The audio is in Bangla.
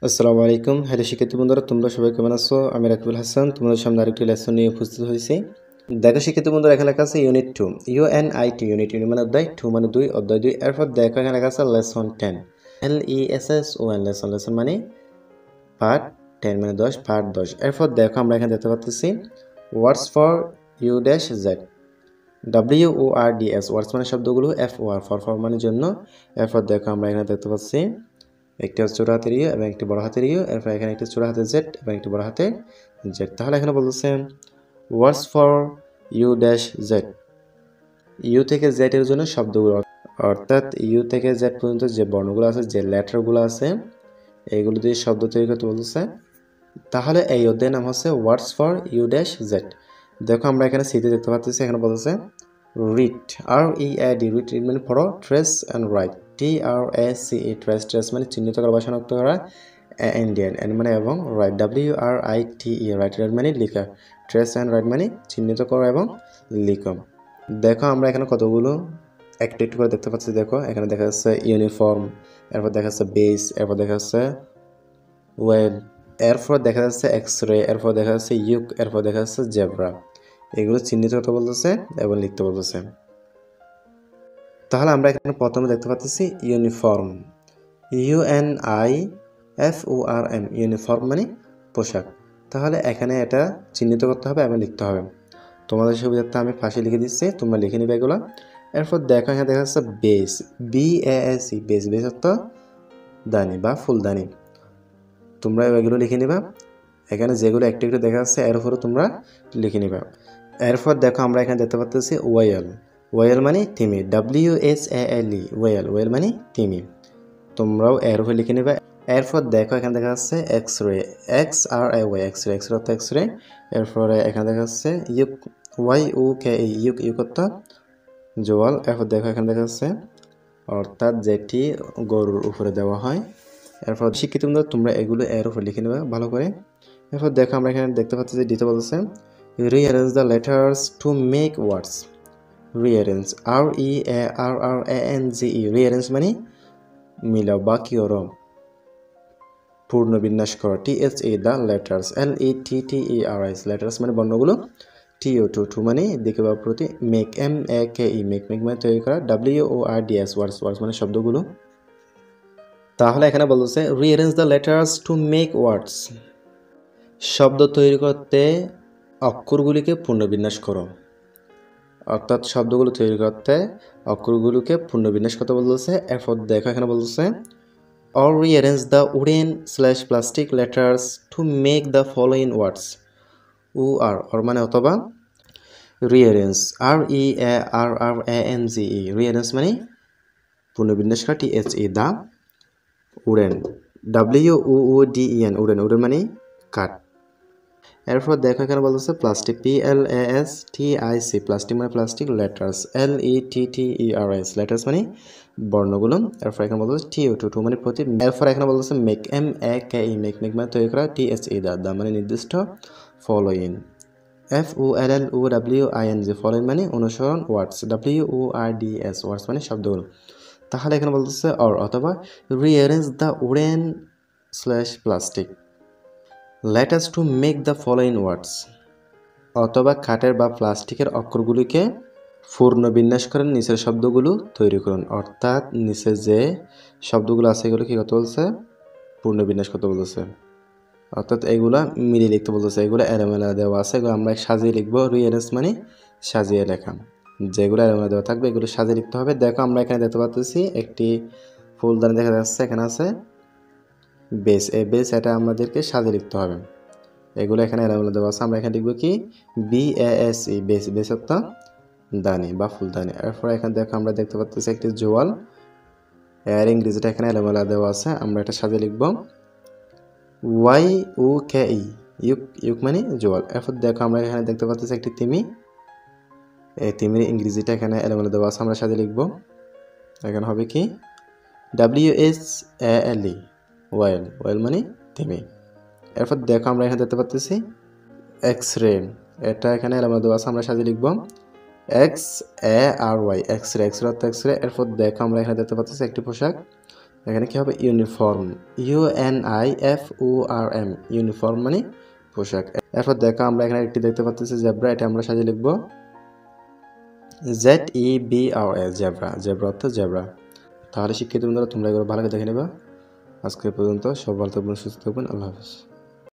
আসসালামু আলাইকুম। হ্যালো শিক্ষার্থী বন্ধুরা, তোমরা সবাই কেমন আছো? আমি রাকিবুল হাসান তোমাদের সামনে আরেকটি লেসন নিয়ে উপস্থিত হয়েছি। দেখো শিক্ষার্থী বন্ধুরা, এখানে লেখা আছে ইউনিট 2, UNIT ইউনিট মানে অধ্যায় 2 মানে 2 অধ্যায় 2। এরপর দেখো এখানে লেখা আছে লেসন 10, LESSON লেসন লেসন মানে পার্ট 10 মানে 10 পার্ট 10। এরপর দেখো আমরা এখানে দেখতে পাচ্ছি ওয়ার্ডস ফর U-Z, WORDS ওয়ার্ডস মানে শব্দগুলো, FOR ফর মানে জন্য। এরপর দেখো আমরা এখানে দেখতে পাচ্ছি একটি ছোট হাতের ইউ এবং একটি বড় হাতের ইউ, এরপর এখানে একটি ছোট হাতের জেড এবং একটি বড় হাতের জেড। তাহলে এখানে বলতেছে ওয়ার্ডস ফর U-Z, ইউ থেকে জেড এর জন্য শব্দগুলো, অর্থাৎ ইউ থেকে জেড পর্যন্ত যে বর্ণগুলো আছে, যে লেটারগুলো আছে, এইগুলো দিয়ে শব্দ তৈরি করতে বলতেছে। তাহলে এই অধ্যায়ের নাম হচ্ছে ওয়ার্ডস ফর U-Z। দেখো আমরা এখানে সিতে দেখতে পাচ্ছি, এখানে বলতেছে রিড, READ, রিড মানে পড়ো, trace and right, TRACE, trace trace মানে চিহ্নিত করা বা শনাক্ত করা, ইন্ডিয়ান এন্ড মানে এবং, রাইট, WRITE, রাইট রাইট মানে লেখা, ট্রেস অ্যান্ড রাইট মানে চিহ্নিত করা এবং লিখো। দেখো আমরা এখানে কতগুলো একটু একটু করে দেখতে পাচ্ছি। দেখো এখানে দেখা যাচ্ছে ইউনিফর্ম, এরপর দেখা যাচ্ছে বেস, এরপর দেখা যাচ্ছে ওয়েল, এরপর দেখা যাচ্ছে এক্সরে, এরপর দেখা যাচ্ছে ইউক, এরপর দেখা যাচ্ছে জেব্রা। এগুলো চিহ্নিত করতে বলতেছে এবং লিখতে বলতেছে। তাহলে আমরা এখানে প্রথমে দেখতে পাচ্ছি ইউনিফর্ম, UNIFORM, ইউনিফর্ম মানে পোশাক। তাহলে এখানে এটা চিহ্নিত করতে হবে এবং লিখতে হবে। তোমাদের সুবিধার্থে আমি পাশে লিখে দিচ্ছি, তোমরা লিখে নিবে এগুলো। এরপর দেখো এখানে দেখা যাচ্ছে বেস, BASE, বেস, বেস অর্থ দানি বা ফুলদানি। তোমরা এগুলো লিখে নিবা। এখানে যেগুলো একটু একটু দেখা যাচ্ছে এর উপরে তোমরা লিখে নিবা। এরপর দেখো আমরা এখানে দেখতে পাচ্ছি ওয়েল, ওয়েল মানে তিমি, WSALE, ওয়েল, ওয়েল মানে তিমি। তোমরাও এর উপরে লিখে নিবা। এরপর দেখো এখানে দেখা যাচ্ছে এক্সরে, XRAY, এক্সরে, এক্সরে অর্থ এক্সরে। এরপরে এখানে দেখা যাচ্ছে ইউক, YUKE, ইউক, ইউক অর্থ জোয়াল। এরপর দেখো এখানে দেখা যাচ্ছে অর্থাৎ যেটি গরুর উপরে দেওয়া হয়। এরপর শিক্ষিত বন্ধুরা, তোমরা এগুলো এর উপরে লিখে নেবে ভালো করে। এরপর দেখো আমরা এখানে দেখতে পাচ্ছি যে দিতে বলছে rearrange the letters to make words, rearrange, REARRANGE, rearrange মানে মিলাও বা কি করো, পূর্ণ বিন্যাস করো, THE, the letters, LETTERS, letters মানে বর্ণগুলো, TO, মানে দিকে বা প্রতি, মেক, MAKE, মেক, মেক মানে তৈরি করা, WORDS, ওয়ার্ডস, ওয়ার্ডস মানে শব্দগুলো। তাহলে এখানে বলতেছে rearrange the letters to make words, শব্দ তৈরি করতে অক্ষরগুলিকে পুনর্বিন্যাস করো, অর্থাৎ শব্দগুলো তৈরি করতে অক্ষরগুলোকে পুনর্বিন্যাস করতে বলতেছে। এরপর দেখো এখানে বলতেছে or rearrange the wooden/plastic letters to make the following words, or মানে অথবা, rearrange, REARRANGE, rearrange মানে পুনর্বিন্যাস করা, THE, the wooden, WOODEN, wooden, wooden মানে কাঠ। এরপর দেখো এখানে বলতেছে প্লাস্টিক, PLASTIC, প্লাস্টিক মানে প্লাস্টিক, লেটার্স, LETTERS, লেটার্স মানে বর্ণগুলো। এরপর এখানে বলতেছে TO, মানে প্রতি। এরপর এখানে বলতেছে মেক, MAKE, মেক, মেক মানে তৈরি করা, THE, দা মানে নির্দিষ্ট, ফলোইন, FOLLOWING, ফলোইন মানে অনুসরণ, ওয়ার্ডস, WORDS, ওয়ার্ডস মানে শব্দগুলো। তাহলে এখানে বলতেছে অর অথবা rearrange the wooden/plastic letters to make the following words, অথবা কাঠের বা প্লাস্টিকের অক্ষরগুলিকে পূর্ণ বিন্যাস করেন নিচের শব্দগুলো তৈরি করুন। অর্থাৎ নিচে যে শব্দগুলো আছে এগুলো কি করতে বলছে, পূর্ণ বিন্যাস করতে বলতেছে। অর্থাৎ এগুলা মিলিয়ে লিখতে বলতেছে, এগুলো এলোমেলো দেওয়া আছে, এগুলো আমরা সাজিয়ে লিখবো। রিঅ্যারেঞ্জ মানে সাজিয়ে লেখা, যেগুলো এলোমেলো দেওয়া থাকবে এগুলো সাজিয়ে লিখতে হবে। দেখো আমরা এখানে দেখতে পাচ্ছি একটি ফুলদানি দেখা যাচ্ছে, এখানে আছে বেস, এই বেস এটা আমাদেরকে সাজিয়ে লিখতে হবে। এগুলো এখানে এলোমেলো দেওয়া আছে, আমরা এখানে লিখবো কি BASE, বেস, বেস অর্থ দানি বা ফুলদানি। এরপর এখানে দেখো আমরা দেখতে পাচ্ছি একটি জোয়াল, এর ইংরেজিটা এখানে এলোমেলো দেওয়া আছে, আমরা এটা সাজিয়ে লিখবো YUKE, ইউক, ইউক মানে জোয়াল। এরপর দেখো আমরা এখানে দেখতে পাচ্ছি একটি তিমি, এই তিমির ইংরেজিটা এখানে এলোমেলো দেওয়া আছে, আমরা সাজিয়ে লিখবো। এখানে হবে কি WSALE, ওয়েল, ওয়েল মানে তিমি। এরপর দেখো আমরা এখানে দেখতে পাচ্ছি এক্সরে, এটা এখানে এলোমেলো দেওয়া আছে, আমরা সাজিয়ে লিখবো XARY, এক্সরে, এক্সরে অর্থ এক্সরে। এরপর দেখো আমরা এখানে দেখতে পাচ্ছি একটি পোশাক, এখানে কি হবে ইউনিফর্ম, UNIFORM, ইউনিফর্ম মানে পোশাক। এরপর দেখো আমরা এখানে একটি দেখতে পাচ্ছি জেব্রা, এটা আমরা সাজিয়ে লিখব ZEBRA, জেব্রা, জেব্রা অর্থ জেব্রা। তাহলে শিক্ষার্থী বন্ধুরা তোমরা এগুলো ভালো করে দেখে নেবা। আজকে পর্যন্ত সব ভালো থাকবেন, সুস্থ থাকবেন, আল্লাহ হাফেজ।